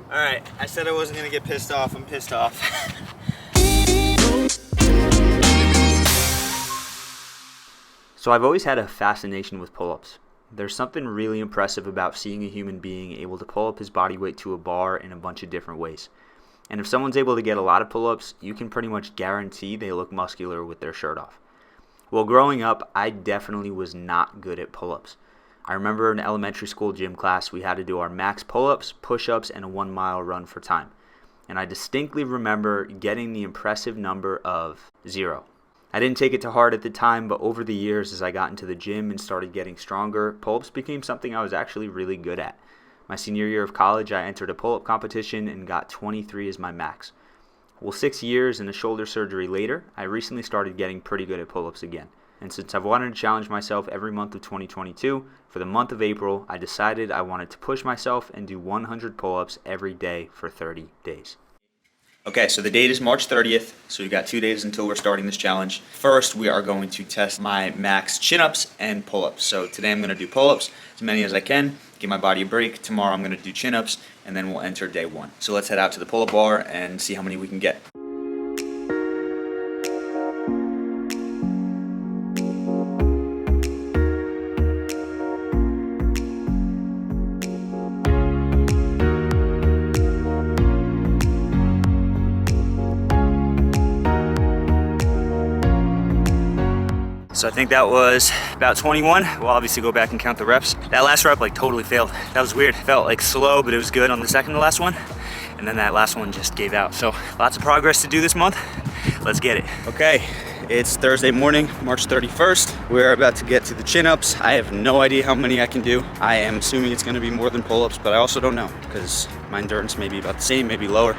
Alright, I said I wasn't gonna get pissed off. I'm pissed off. So I've always had a fascination with pull-ups. There's something really impressive about seeing a human being able to pull up his body weight to a bar in a bunch of different ways. And if someone's able to get a lot of pull-ups, you can pretty much guarantee they look muscular with their shirt off. Well, growing up, I definitely was not good at pull-ups. I remember in elementary school gym class, we had to do our max pull-ups, push-ups, and a 1 mile run for time. And I distinctly remember getting the impressive number of 0. I didn't take it to heart at the time, but over the years as I got into the gym and started getting stronger, pull-ups became something I was actually really good at. My senior year of college, I entered a pull-up competition and got 23 as my max. Well, 6 years and a shoulder surgery later, I recently started getting pretty good at pull-ups again. And since I've wanted to challenge myself every month of 2022, for the month of April, I decided I wanted to push myself and do 100 pull-ups every day for 30 days. Okay, so the date is March 30th, so we've got 2 days until we're starting this challenge. First, we are going to test my max chin-ups and pull-ups. So today I'm going to do pull-ups, as many as I can, give my body a break. Tomorrow I'm going to do chin-ups, and then we'll enter day 1. So let's head out to the pull-up bar and see how many we can get. So I think that was about 21. We'll obviously go back and count the reps. That last rep like totally failed. That was weird. Felt like slow, but it was good on the second to last one. And then that last one just gave out. So lots of progress to do this month. Let's get it. Okay, it's Thursday morning, March 31st. We're about to get to the chin-ups. I have no idea how many I can do. I am assuming it's gonna be more than pull-ups, but I also don't know because my endurance may be about the same, maybe lower.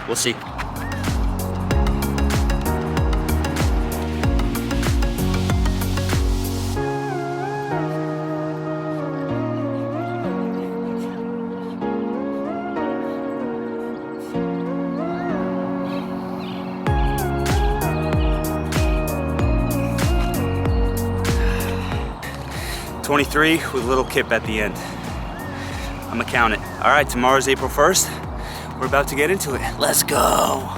We'll see. $23 with a little kip at the end. I'm gonna count it. All right, tomorrow's April 1st. We're about to get into it. Let's go.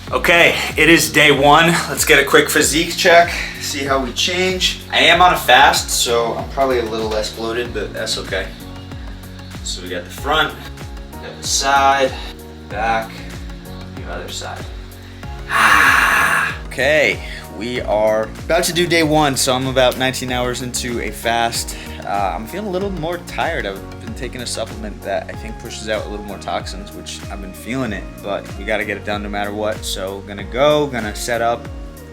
Okay, it is day 1. Let's get a quick physique check, see how we change. I am on a fast, so I'm probably a little less bloated, but that's okay. So we got the front, we got the side, back, the other side. Okay, we are about to do day 1, so I'm about 19 hours into a fast. I'm feeling a little more tired. I've been taking a supplement that I think pushes out a little more toxins, which I've been feeling it, but we gotta get it done no matter what. So gonna set up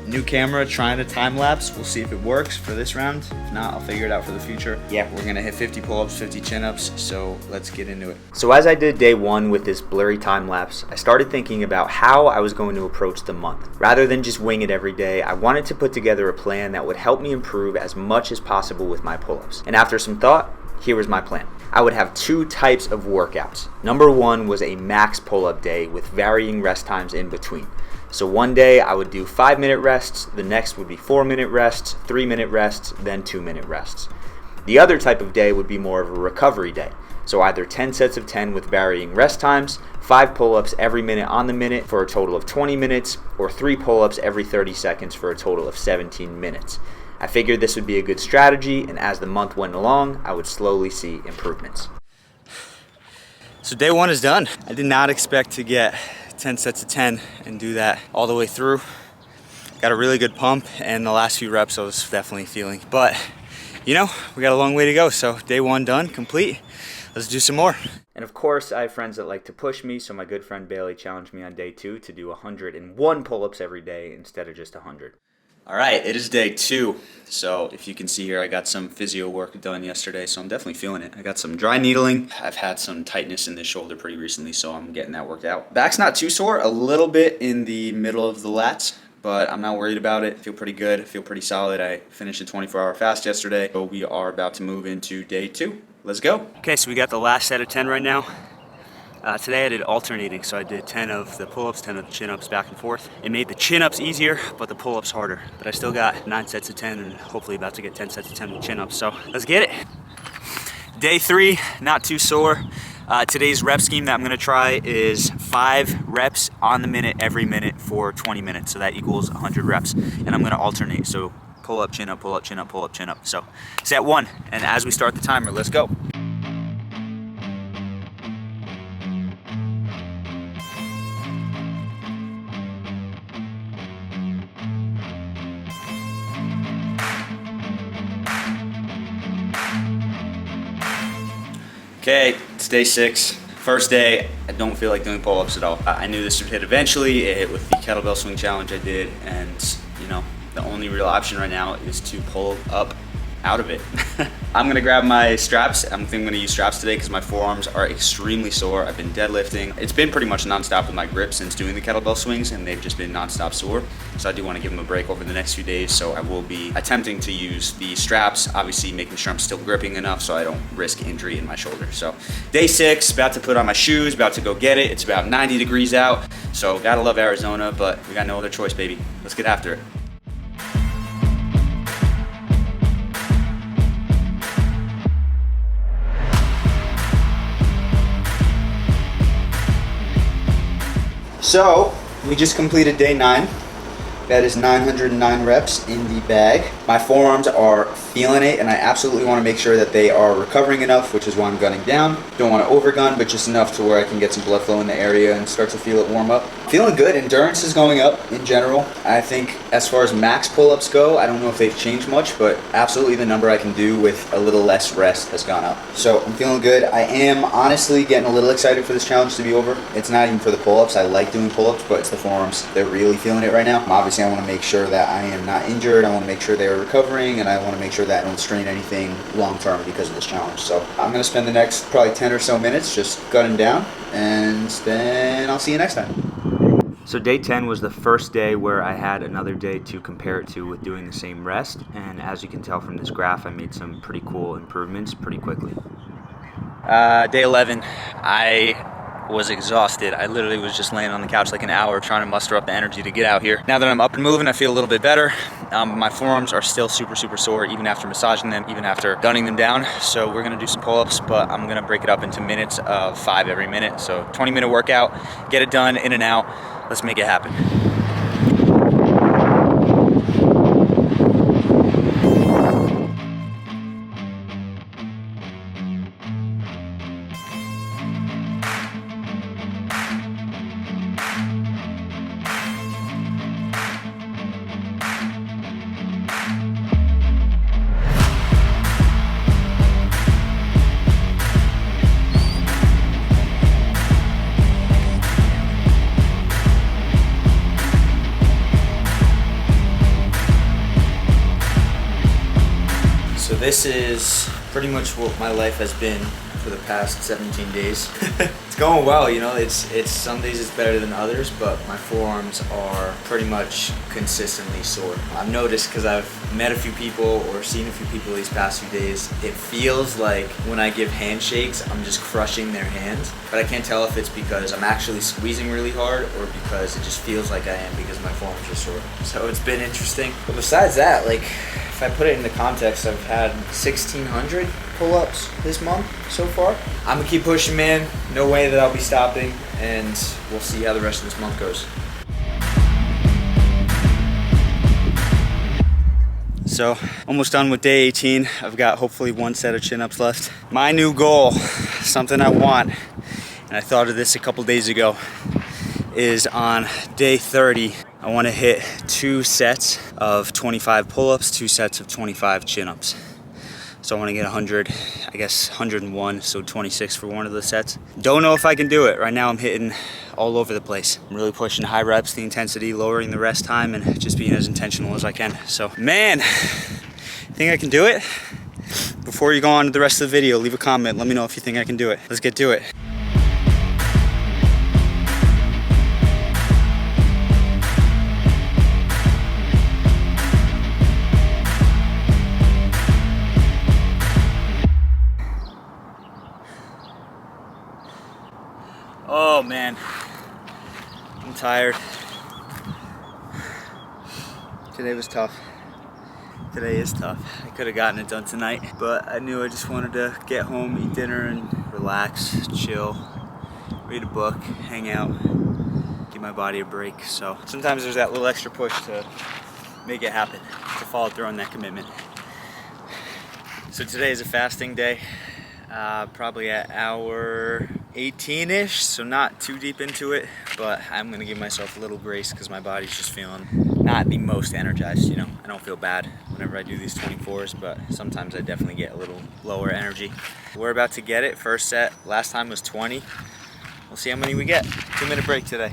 new camera, trying a time lapse. We'll see if it works for this round. If not, I'll figure it out for the future. Yeah, we're gonna hit 50 pull-ups, 50 chin-ups, so let's get into it. So as I did day 1 with this blurry time lapse, I started thinking about how I was going to approach the month. Rather than just wing it every day, I wanted to put together a plan that would help me improve as much as possible with my pull-ups. And after some thought, here was my plan. I would have 2 types of workouts. Number 1 was a max pull-up day with varying rest times in between. So one day I would do 5-minute rests, the next would be 4-minute rests, 3-minute rests, then 2-minute rests. The other type of day would be more of a recovery day. So either 10 sets of 10 with varying rest times, 5 pull-ups every minute on the minute for a total of 20 minutes, or 3 pull-ups every 30 seconds for a total of 17 minutes. I figured this would be a good strategy, and as the month went along, I would slowly see improvements. So day 1 is done. I did not expect to get 10 sets of 10 and do that all the way through. Got a really good pump, and the last few reps I was definitely feeling. But, you know, we got a long way to go. So day 1 done, complete. Let's do some more. And of course, I have friends that like to push me, so my good friend Bailey challenged me on day 2 to do 101 pull-ups every day instead of just 100. All right, it is day 2. So if you can see here, I got some physio work done yesterday, so I'm definitely feeling it. I got some dry needling. I've had some tightness in this shoulder pretty recently, so I'm getting that worked out. Back's not too sore, a little bit in the middle of the lats, but I'm not worried about it. I feel pretty good, I feel pretty solid. I finished a 24-hour fast yesterday, so we are about to move into day 2. Let's go. Okay, so we got the last set of 10 right now. Today I did alternating, so I did 10 of the pull-ups, 10 of the chin-ups back and forth. It made the chin-ups easier, but the pull-ups harder. But I still got 9 sets of 10 and hopefully about to get 10 sets of 10 with chin-ups, so let's get it. Day 3, not too sore. Today's rep scheme that I'm gonna try is 5 reps on the minute every minute for 20 minutes. So that equals 100 reps. And I'm gonna alternate. So pull up, chin up, pull up, chin up, pull up, chin up. So set 1. And as we start the timer, let's go. Okay, it's day 6. First day, I don't feel like doing pull-ups at all. I knew this would hit eventually. It hit with the kettlebell swing challenge I did, and you know, the only real option right now is to pull up out of it. I'm gonna grab my straps. I think I'm gonna use straps today because my forearms are extremely sore. I've been deadlifting. It's been pretty much nonstop with my grip since doing the kettlebell swings, and they've just been nonstop sore. So I do want to give them a break over the next few days. So I will be attempting to use the straps, obviously making sure I'm still gripping enough so I don't risk injury in my shoulder. So day 6, about to put on my shoes, about to go get it. It's about 90 degrees out. So gotta love Arizona, but we got no other choice, baby. Let's get after it. So, we just completed day 9. That is 909 reps in the bag. My forearms are feeling it, and I absolutely want to make sure that they are recovering enough, which is why I'm gunning down. Don't want to overgun, but just enough to where I can get some blood flow in the area and start to feel it warm up. Feeling good. Endurance is going up in general. I think as far as max pull-ups go, I don't know if they've changed much, but absolutely the number I can do with a little less rest has gone up. So I'm feeling good. I am honestly getting a little excited for this challenge to be over. It's not even for the pull-ups. I like doing pull-ups, but it's the forearms. They're really feeling it right now. Obviously, I want to make sure that I am not injured. I want to make sure they are recovering, and I want to make sure that I don't strain anything long-term because of this challenge. So I'm going to spend the next probably 10 or so minutes just gunning down, and then I'll see you next time. So day 10 was the first day where I had another day to compare it to with doing the same rest, and as you can tell from this graph, I made some pretty cool improvements pretty quickly. Day 11, I was exhausted. I literally was just laying on the couch like an hour trying to muster up the energy to get out here. Now that I'm up and moving, I feel a little bit better. My forearms are still super sore, even after massaging them, even after gunning them down. So we're gonna do some pull-ups, but I'm gonna break it up into minutes of 5 every minute. So 20-minute workout, get it done, in and out. Let's make it happen. So this is pretty much what my life has been for the past 17 days. It's going well, you know, it's some days it's better than others, but my forearms are pretty much consistently sore. I've noticed because I've met a few people or seen a few people these past few days, it feels like when I give handshakes, I'm just crushing their hands, but I can't tell if it's because I'm actually squeezing really hard or because it just feels like I am because my forearms are sore. So it's been interesting. But besides that, like, if I put it into context, I've had 1,600 pull-ups this month so far. I'm gonna keep pushing, man. No way that I'll be stopping, and we'll see how the rest of this month goes. So, almost done with day 18. I've got hopefully 1 set of chin-ups left. My new goal, something I want, and I thought of this a couple days ago, is on day 30, I want to hit 2 sets of 25 pull-ups, 2 sets of 25 chin-ups. So I want to get 100, I guess 101, so 26 for one of the sets. Don't know if I can do it. Right now I'm hitting all over the place. I'm really pushing high reps, the intensity, lowering the rest time, and just being as intentional as I can. So, man, think I can do it? Before you go on to the rest of the video, leave a comment. Let me know if you think I can do it. Let's get to it. Oh man, I'm tired. Today was tough. Today is tough. I could have gotten it done tonight, but I knew I just wanted to get home, eat dinner, and relax, chill, read a book, hang out, give my body a break. So sometimes there's that little extra push to make it happen, to follow through on that commitment. So today is a fasting day, probably at hour 18-ish, so not too deep into it, but I'm gonna give myself a little grace because my body's just feeling not the most energized, you know. I don't feel bad whenever I do these 24s, but sometimes I definitely get a little lower energy. We're about to get it, first set, last time was 20. We'll see how many we get. 2-minute break today.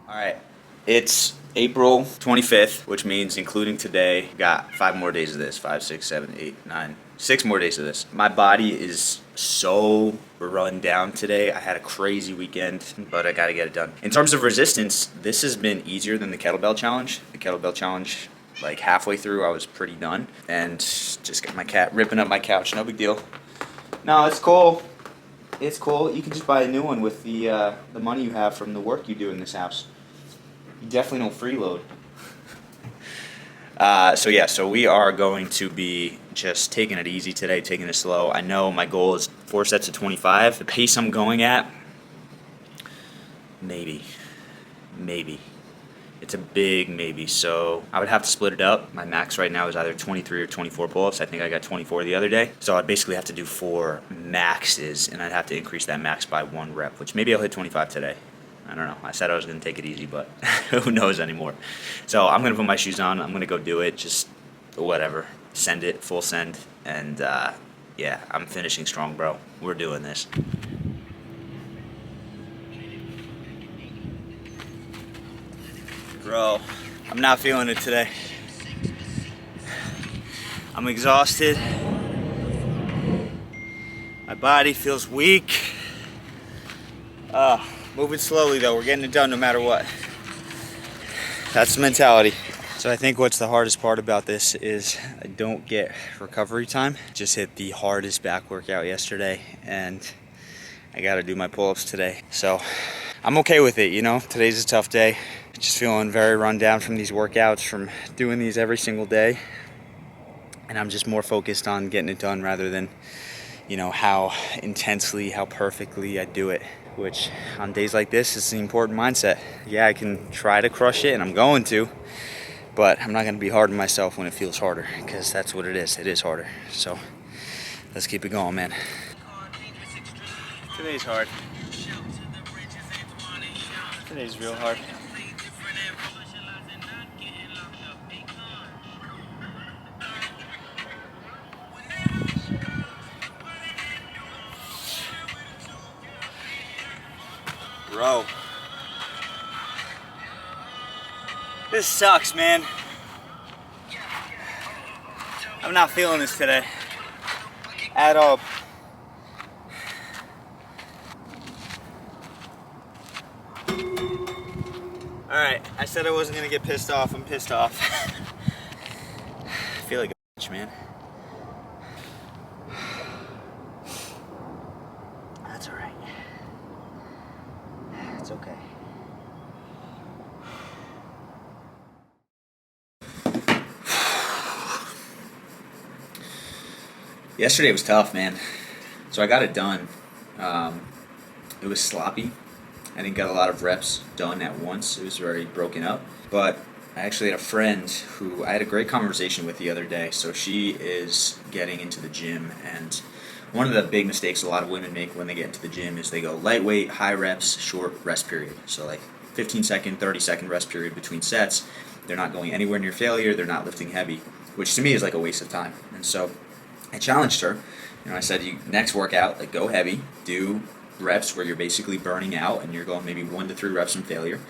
All right, it's April 25th, which means including today, got 5 more days of this. 5, 6, 7, 8, 9, 6 more days of this. My body is so run down today. I had a crazy weekend, but I gotta get it done. In terms of resistance, this has been easier than the kettlebell challenge. The kettlebell challenge, like halfway through, I was pretty done. And just got my cat ripping up my couch, no big deal. No, it's cool. It's cool. You can just buy a new one with the money you have from the work you do in this house. You definitely don't freeload. So we are going to be just taking it easy today, taking it slow. I know my goal is 4 sets of 25. The pace I'm going at, maybe. It's a big maybe, so I would have to split it up. My max right now is either 23 or 24 pull-ups. I think I got 24 the other day. So I'd basically have to do 4 maxes, and I'd have to increase that max by 1 rep, which maybe I'll hit 25 today. I don't know. I said I was going to take it easy, but who knows anymore. So I'm going to put my shoes on. I'm going to go do it. Just whatever. Send it, full send. And yeah, I'm finishing strong, bro. We're doing this. Bro, I'm not feeling it today. I'm exhausted. My body feels weak. Moving slowly though, we're getting it done no matter what. That's the mentality. So I think what's the hardest part about this is I don't get recovery time. Just hit the hardest back workout yesterday and I gotta do my pull-ups today. So I'm okay with it, you know. Today's a tough day. Just feeling very run down from these workouts, from doing these every single day. And I'm just more focused on getting it done rather than, you know, how intensely, how perfectly I do it. Which on days like this is the important mindset. Yeah, I can try to crush it, and I'm going to, but I'm not going to be hard on myself when it feels harder, because that's what it is. It is harder. So let's keep it going, man. Today's hard. Today's real hard. Bro, this sucks, man. I'm not feeling this today at all. Alright, I said I wasn't gonna get pissed off. I'm pissed off. I feel like a bitch, man. That's alright. It's okay. Yesterday was tough, man. So I got it done. It was sloppy. I didn't get a lot of reps done at once. It was very broken up. But I actually had a friend who I had a great conversation with the other day. So she is getting into the gym, and one of the big mistakes a lot of women make when they get into the gym is they go lightweight, high reps, short rest period. So like 15-second, 30-second rest period between sets. They're not going anywhere near failure. They're not lifting heavy, which to me is like a waste of time. And so I challenged her. You know, I said, "You next workout, like go heavy, do reps where you're basically burning out and you're going maybe 1 to 3 reps from failure,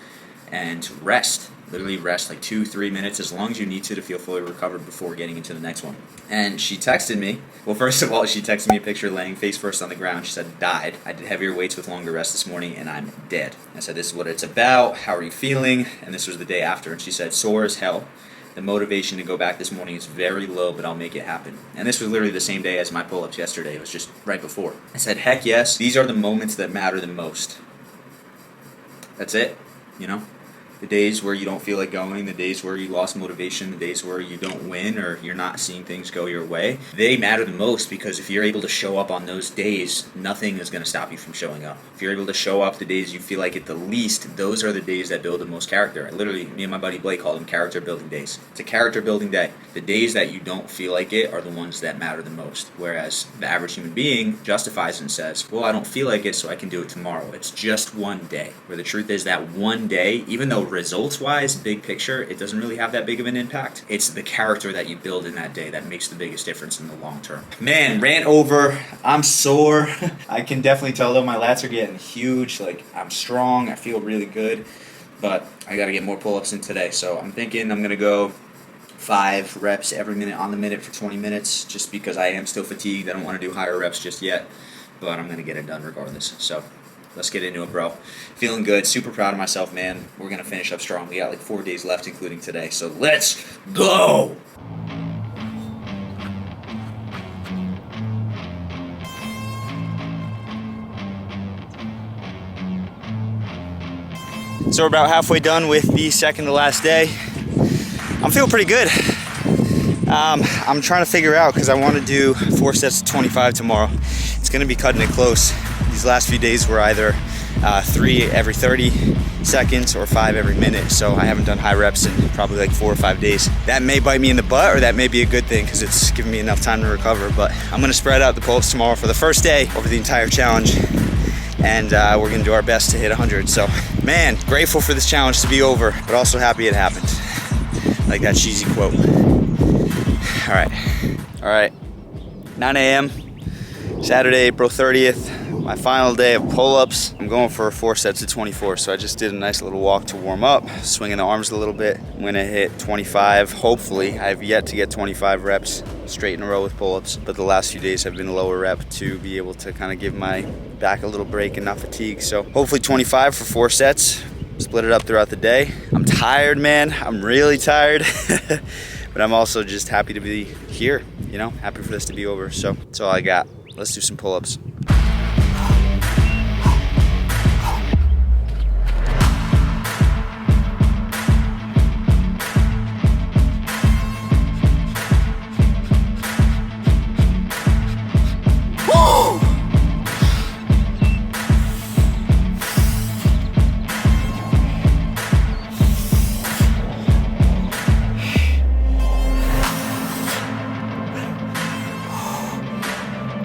and rest. Literally rest like 2-3 minutes as long as you need to feel fully recovered before getting into the next one." And she texted me. Well, first of all, she texted me a picture laying face first on the ground. She said, "Died. I did heavier weights with longer rest this morning and I'm dead." I said, "This is what it's about. How are you feeling?" And this was the day after. And she said, "Sore as hell. The motivation to go back this morning is very low, but I'll make it happen. And this was literally the same day as my pull-ups yesterday. It was just right before. I said, heck yes, these are the moments that matter the most. That's it, you know? The days where you don't feel like going, the days where you lost motivation, the days where you don't win or you're not seeing things go your way, they matter the most, because if you're able to show up on those days, nothing is going to stop you from showing up. If you're able to show up the days you feel like it the least, those are the days that build the most character. Literally, me and my buddy Blake call them character building days. It's a character building day. The days that you don't feel like it are the ones that matter the most. Whereas the average human being justifies and says, well, I don't feel like it, so I can do it tomorrow. It's just one day. Where the truth is that one day, even though results-wise, big picture, it doesn't really have that big of an impact. It's the character that you build in that day that makes the biggest difference in the long term. Man, rant over. I'm sore. I can definitely tell though my lats are getting huge. Like, I'm strong. I feel really good. But I got to get more pull-ups in today. So I'm thinking I'm going to go 5 reps every minute on the minute for 20 minutes, just because I am still fatigued. I don't want to do higher reps just yet, but I'm going to get it done regardless. So let's get into it, bro. Feeling good. Super proud of myself, man. We're going to finish up strong. We got like 4 days left, including today. So let's go! So we're about halfway done with the second to last day. I'm feeling pretty good. I'm trying to figure out, because I want to do 4 sets of 25 tomorrow. It's going to be cutting it close. These last few days were either 3 every 30 seconds or 5 every minute, so I haven't done high reps in probably like 4 or 5 days. That may bite me in the butt, or that may be a good thing, because it's giving me enough time to recover. But I'm going to spread out the pull-ups tomorrow for the first day over the entire challenge, and we're going to do our best to hit 100. So, man, grateful for this challenge to be over, but also happy it happened. Like that cheesy quote. All right, 9 a.m. Saturday, April 30th, my final day of pull-ups. I'm going for 4 sets of 24, so I just did a nice little walk to warm up, swinging the arms a little bit. I'm gonna hit 25, hopefully. I have yet to get 25 reps straight in a row with pull-ups, but the last few days have been lower rep to be able to kind of give my back a little break and not fatigue. So hopefully 25 for 4 sets, split it up throughout the day. I'm tired, man, I'm really tired. But I'm also just happy to be here, you know, happy for this to be over. So that's all I got. Let's do some pull-ups.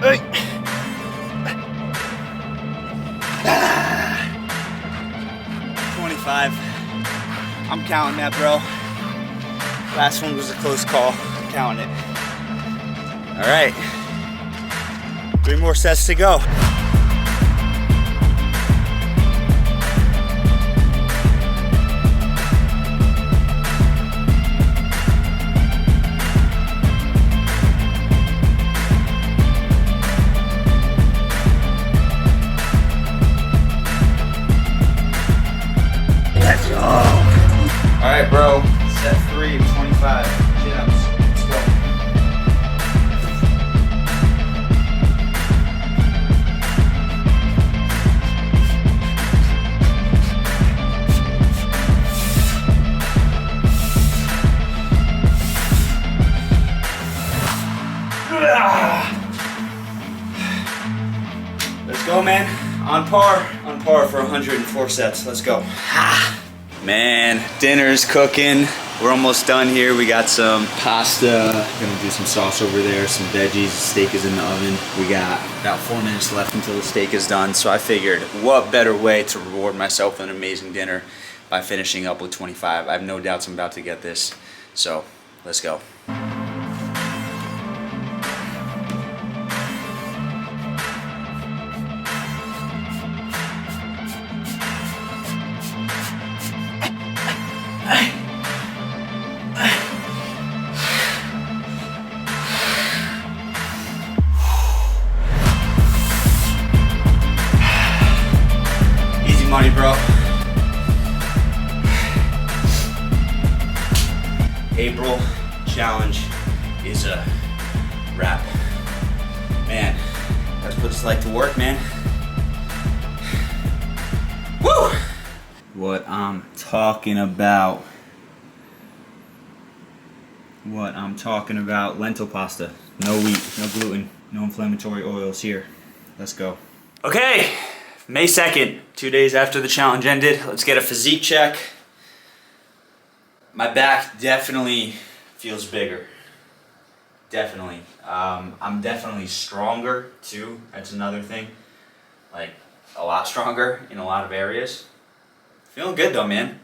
Hey. 25. I'm counting that, bro. Last one was a close call. I'm counting it. All right. 3 more sets to go. Alright, bro, set 3 of 25 chin-ups. Let's go. Let's go, man. On par for 104 sets. Let's go. Man, dinner's cooking. We're almost done here. We got some pasta. Gonna do some sauce over there, some veggies. Steak is in the oven. We got about 4 minutes left until the steak is done. So I figured, what better way to reward myself with an amazing dinner by finishing up with 25. I have no doubts I'm about to get this. So let's go. Easy money, bro. April April challenge is a wrap. Man, that's what it's like to work, man. Woo! What I'm talking about. Lentil pasta. No wheat, no gluten, no inflammatory oils here. Let's go. Okay, May 2nd, 2 days after the challenge ended. Let's get a physique check. My back definitely feels bigger. Definitely. I'm definitely stronger too. That's another thing. Like, a lot stronger in a lot of areas. Feeling good though, man.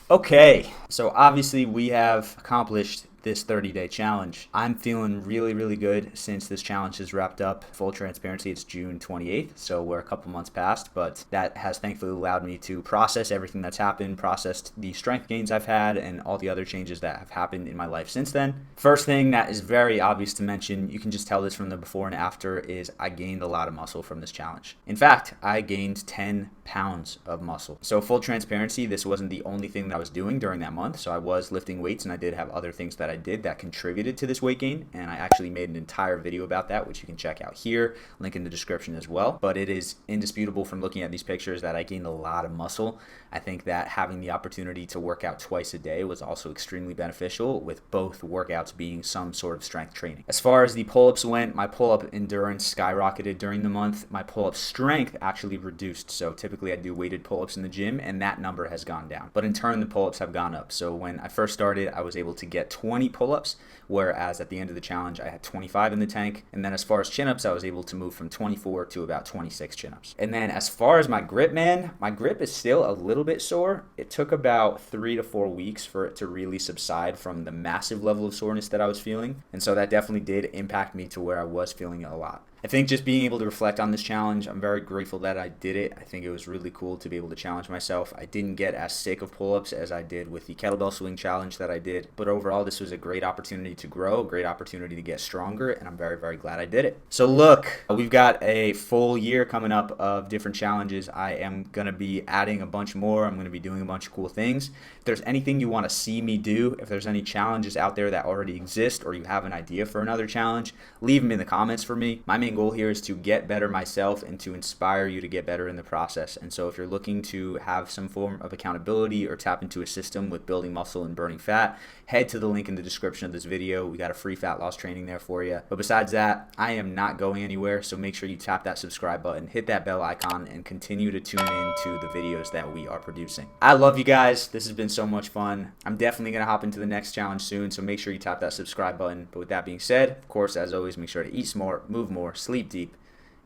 Okay, so obviously we have accomplished this 30-day challenge. I'm feeling really, really good since this challenge is wrapped up. Full transparency, it's June 28th, so we're a couple months past, but that has thankfully allowed me to process everything that's happened, process the strength gains I've had, and all the other changes that have happened in my life since then. First thing that is very obvious to mention, you can just tell this from the before and after, is I gained a lot of muscle from this challenge. In fact, I gained 10 pounds of muscle. So full transparency, this wasn't the only thing that I was doing during that month, so I was lifting weights and I did have other things that I did that contributed to this weight gain, and I actually made an entire video about that, which you can check out here, link in the description as well. But it is indisputable from looking at these pictures that I gained a lot of muscle. I think that having the opportunity to work out twice a day was also extremely beneficial, with both workouts being some sort of strength training. As far as the pull-ups went, my pull-up endurance skyrocketed during the month. My pull-up strength actually reduced, so typically I do weighted pull-ups in the gym, and that number has gone down. But in turn, the pull-ups have gone up. So when I first started, I was able to get 20 pull-ups, whereas at the end of the challenge, I had 25 in the tank. And then as far as chin-ups, I was able to move from 24 to about 26 chin-ups. And then as far as my grip, man, my grip is still a little bit sore. It took about 3 to 4 weeks for it to really subside from the massive level of soreness that I was feeling. And so that definitely did impact me to where I was feeling it a lot. I think just being able to reflect on this challenge, I'm very grateful that I did it. I think it was really cool to be able to challenge myself. I didn't get as sick of pull-ups as I did with the kettlebell swing challenge that I did, but overall this was a great opportunity to grow, a great opportunity to get stronger, and I'm very, very glad I did it. So look, we've got a full year coming up of different challenges. I am going to be adding a bunch more. I'm going to be doing a bunch of cool things. If there's anything you want to see me do, if there's any challenges out there that already exist, or you have an idea for another challenge, leave them in the comments for me. My main goal here is to get better myself and to inspire you to get better in the process. And so if you're looking to have some form of accountability or tap into a system with building muscle and burning fat, head to the link in the description of this video. We got a free fat loss training there for you. But besides that, I am not going anywhere, so make sure you tap that subscribe button, hit that bell icon, and continue to tune in to the videos that we are producing. I love you guys. This has been so much fun. I'm definitely going to hop into the next challenge soon, so make sure you tap that subscribe button. But with that being said, of course, as always, make sure to eat smart, move more, sleep deep,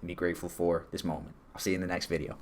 and be grateful for this moment. I'll see you in the next video.